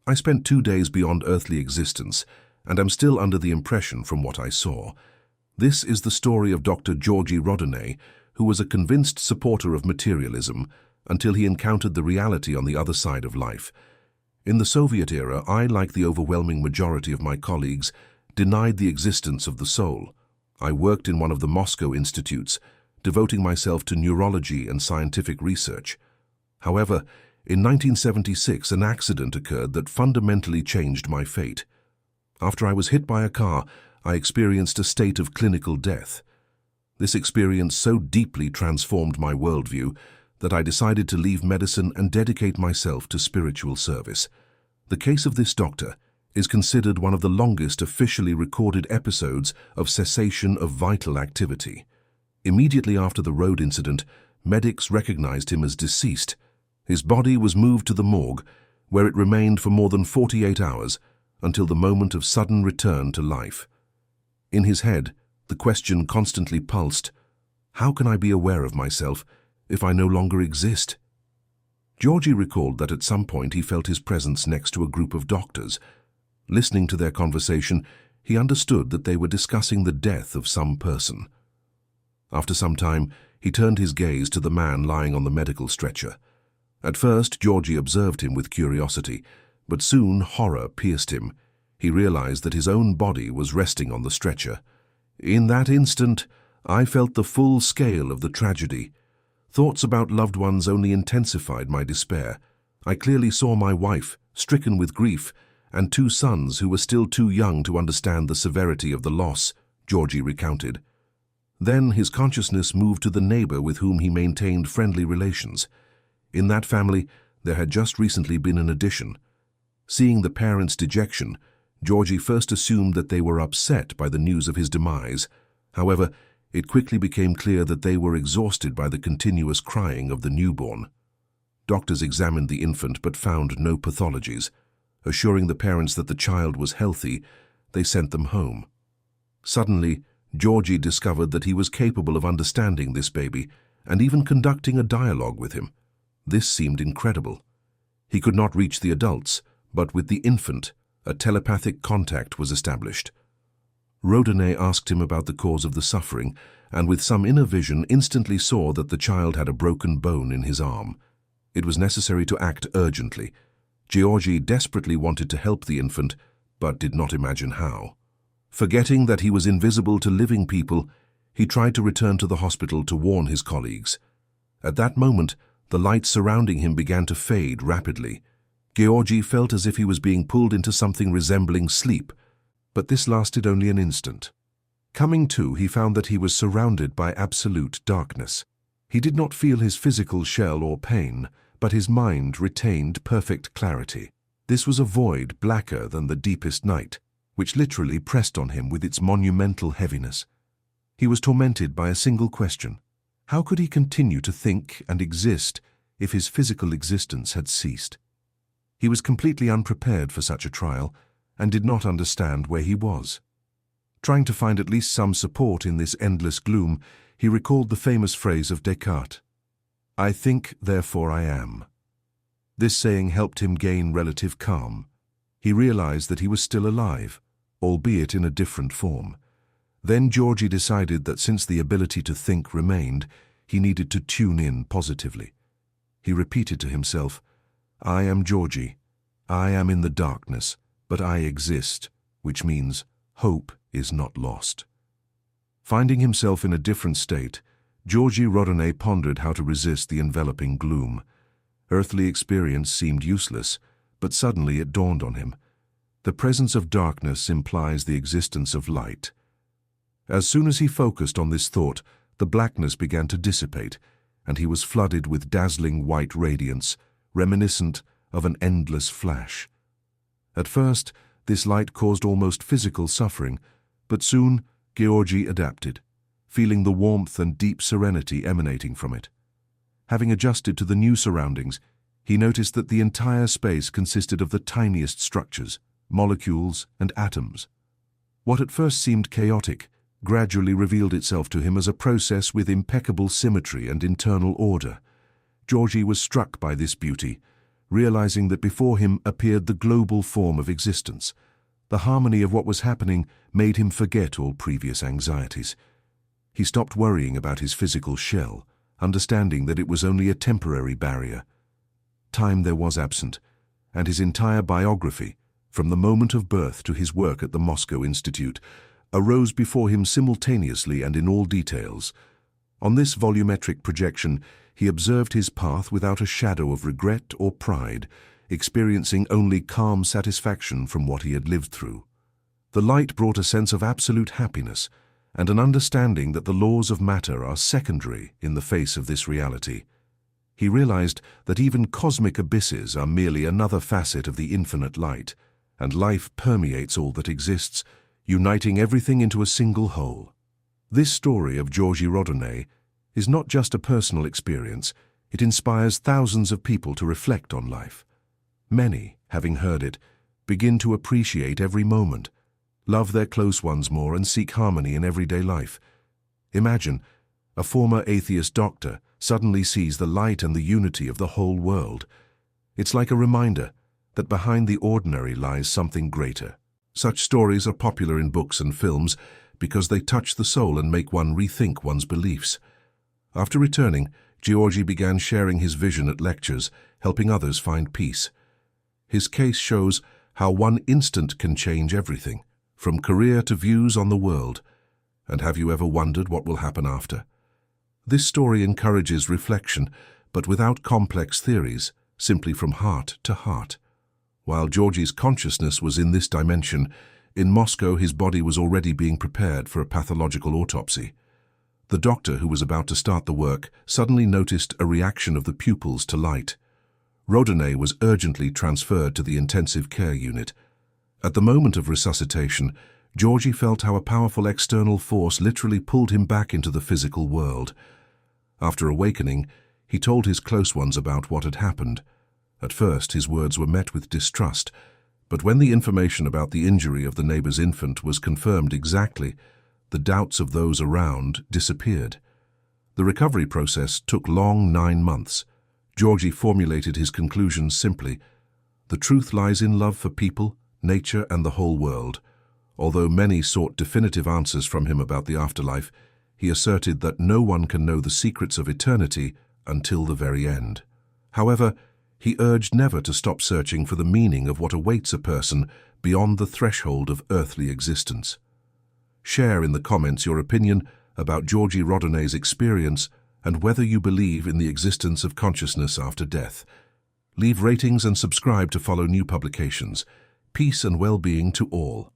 I spent 2 days beyond earthly existence, and am still under the impression from what I saw. This is the story of Dr. Georgy Rodonay, who was a convinced supporter of materialism until he encountered the reality on the other side of life. In the Soviet era, I, like the overwhelming majority of my colleagues, denied the existence of the soul. I worked in one of the Moscow institutes, devoting myself to neurology and scientific research. However, in 1976, an accident occurred that fundamentally changed my fate. After I was hit by a car, I experienced a state of clinical death. This experience so deeply transformed my worldview that I decided to leave medicine and dedicate myself to spiritual service. The case of this doctor is considered one of the longest officially recorded episodes of cessation of vital activity. Immediately after the road incident, medics recognized him as deceased. His body was moved to the morgue, where it remained for more than 48 hours until the moment of sudden return to life. In his head, the question constantly pulsed, how can I be aware of myself if I no longer exist? Georgy recalled that at some point he felt his presence next to a group of doctors. Listening to their conversation, he understood that they were discussing the death of some person. After some time, he turned his gaze to the man lying on the medical stretcher. At first, Georgy observed him with curiosity, but soon horror pierced him. He realized that his own body was resting on the stretcher. In that instant, I felt the full scale of the tragedy. Thoughts about loved ones only intensified my despair. I clearly saw my wife, stricken with grief, and 2 sons who were still too young to understand the severity of the loss, Georgy recounted. Then his consciousness moved to the neighbor with whom he maintained friendly relations. In that family, there had just recently been an addition. Seeing the parents' dejection, Georgy first assumed that they were upset by the news of his demise. However, it quickly became clear that they were exhausted by the continuous crying of the newborn. Doctors examined the infant but found no pathologies. Assuring the parents that the child was healthy, they sent them home. Suddenly, Georgy discovered that he was capable of understanding this baby and even conducting a dialogue with him. This seemed incredible. He could not reach the adults, but with the infant, a telepathic contact was established. Rodonay asked him about the cause of the suffering, and with some inner vision instantly saw that the child had a broken bone in his arm. It was necessary to act urgently. Georgy desperately wanted to help the infant, but did not imagine how. Forgetting that he was invisible to living people, he tried to return to the hospital to warn his colleagues. At that moment, the light surrounding him began to fade rapidly. Georgy felt as if he was being pulled into something resembling sleep, but this lasted only an instant. Coming to, he found that he was surrounded by absolute darkness. He did not feel his physical shell or pain, but his mind retained perfect clarity. This was a void blacker than the deepest night, which literally pressed on him with its monumental heaviness. He was tormented by a single question. How could he continue to think and exist if his physical existence had ceased? He was completely unprepared for such a trial and did not understand where he was. Trying to find at least some support in this endless gloom, he recalled the famous phrase of Descartes, "I think, therefore I am." This saying helped him gain relative calm. He realized that he was still alive, albeit in a different form. Then Georgy decided that since the ability to think remained, he needed to tune in positively. He repeated to himself, "I am Georgy. I am in the darkness, but I exist," which means hope is not lost. Finding himself in a different state, Georgy Rodonay pondered how to resist the enveloping gloom. Earthly experience seemed useless, but suddenly it dawned on him. The presence of darkness implies the existence of light. As soon as he focused on this thought, the blackness began to dissipate, and he was flooded with dazzling white radiance, reminiscent of an endless flash. At first, this light caused almost physical suffering, but soon Georgy adapted, feeling the warmth and deep serenity emanating from it. Having adjusted to the new surroundings, he noticed that the entire space consisted of the tiniest structures, molecules and atoms. What at first seemed chaotic gradually revealed itself to him as a process with impeccable symmetry and internal order. Georgy was struck by this beauty, realizing that before him appeared the global form of existence. The harmony of what was happening made him forget all previous anxieties. He stopped worrying about his physical shell, understanding that it was only a temporary barrier. Time there was absent, and his entire biography, from the moment of birth to his work at the Moscow Institute, arose before him simultaneously and in all details. On this volumetric projection, he observed his path without a shadow of regret or pride, experiencing only calm satisfaction from what he had lived through. The light brought a sense of absolute happiness and an understanding that the laws of matter are secondary in the face of this reality. He realized that even cosmic abysses are merely another facet of the infinite light, and life permeates all that exists, uniting everything into a single whole. This story of Georgy Rodonay is not just a personal experience, it inspires thousands of people to reflect on life. Many, having heard it, begin to appreciate every moment, love their close ones more, and seek harmony in everyday life. Imagine, a former atheist doctor suddenly sees the light and the unity of the whole world. It's like a reminder that behind the ordinary lies something greater. Such stories are popular in books and films because they touch the soul and make one rethink one's beliefs. After returning, Georgy began sharing his vision at lectures, helping others find peace. His case shows how one instant can change everything, from career to views on the world. And have you ever wondered what will happen after? This story encourages reflection, but without complex theories, simply from heart to heart. While Georgy's consciousness was in this dimension, in Moscow his body was already being prepared for a pathological autopsy. The doctor who was about to start the work suddenly noticed a reaction of the pupils to light. Rodonay was urgently transferred to the intensive care unit. At the moment of resuscitation, Georgy felt how a powerful external force literally pulled him back into the physical world. After awakening, he told his close ones about what had happened. At first, his words were met with distrust, but when the information about the injury of the neighbor's infant was confirmed exactly, the doubts of those around disappeared. The recovery process took long 9 months. Georgy formulated his conclusions simply. The truth lies in love for people, nature, and the whole world. Although many sought definitive answers from him about the afterlife, he asserted that no one can know the secrets of eternity until the very end. However, he urged never to stop searching for the meaning of what awaits a person beyond the threshold of earthly existence. Share in the comments your opinion about Georgy Rodonay's experience and whether you believe in the existence of consciousness after death. Leave ratings and subscribe to follow new publications. Peace and well-being to all.